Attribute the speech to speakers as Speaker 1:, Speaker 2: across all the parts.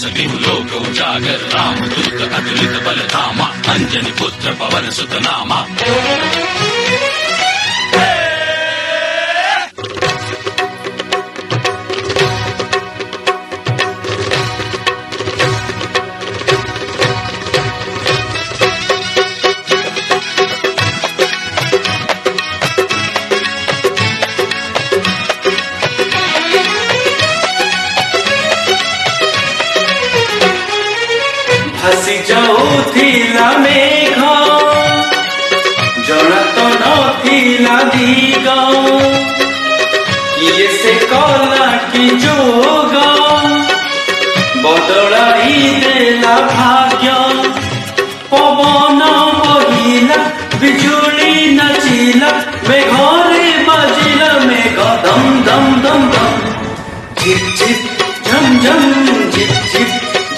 Speaker 1: सभी लोक उजागर राम दूत अतुलित बल धामा अंजनी पुत्र पवन सुत नामा।
Speaker 2: हसी जाऊथिला मेघ जना तो नथिला दिग किए से कला कि जोग बदलाई देला भाग्य पवन बहिला बिजुली नचिला मेघरे बजिला मेघ दम दम दम दम झिप झिप झम झम झिप झिप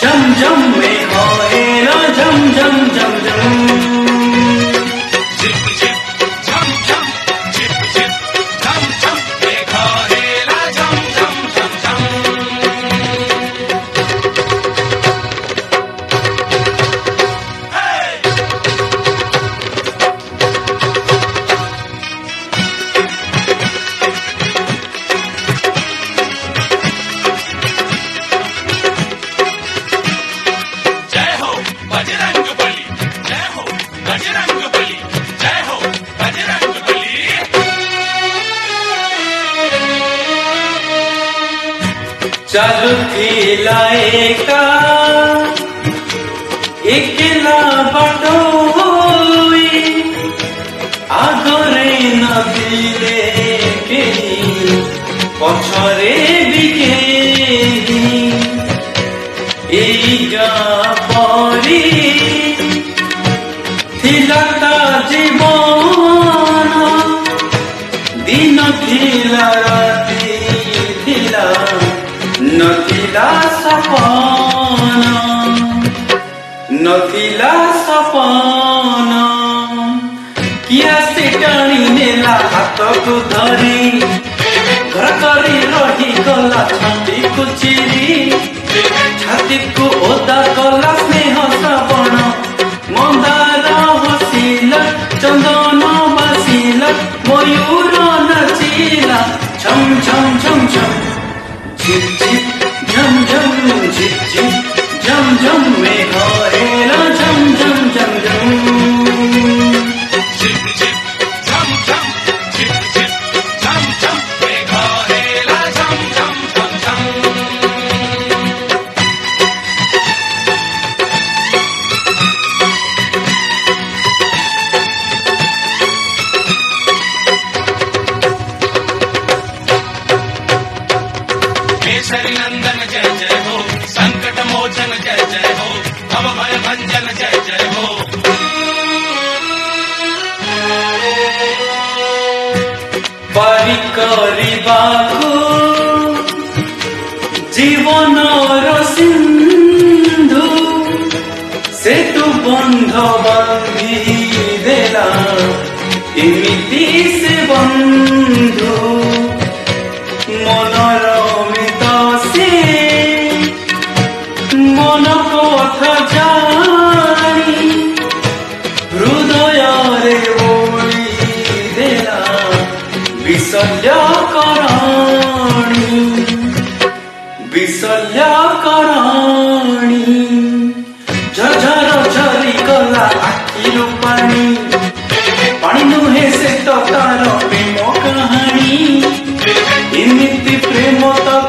Speaker 2: झम झम में होएला झम झम झम झम
Speaker 1: झिप झिप झम झम झिप झिप झम झम में होएला झम झम झम झम।
Speaker 2: चालुथिला एका एकला बाटोई आगरे नदिले केही पछरे भी केही एइगा परी थिला ता जीवन दिन थिला राति थिला नथिला सपना नथिला सपना किया से टाणी नेला हाथ को धरी घर करी रही गला छाती को चिरी छाती को ओदा गला स्नेह श्रवण मंदार हसिला चंदन बासिला मयूर नाचिला छम छम छम छम झिप झिप झम झम झिप झिप झम झम में होएला झम झम झम झम
Speaker 1: झिप झिप झम झम झिप झिप झम झम में होएला झम झम झम झम। केसरी नंदन जय जय हो संकट मोचन जय जय हो भव भय भंजन जय जय हो।
Speaker 2: पारी करिबाकु जीवनर सिंधु सेतु बंध बांधी देला एमिति से बंधु मनर मन कथा जानी हृदय रे ओली देला विशल्य कराणी झरझर झरी गला आखिरु पानी नुहे से तो तार प्रेम कहानी इमिति प्रेम तो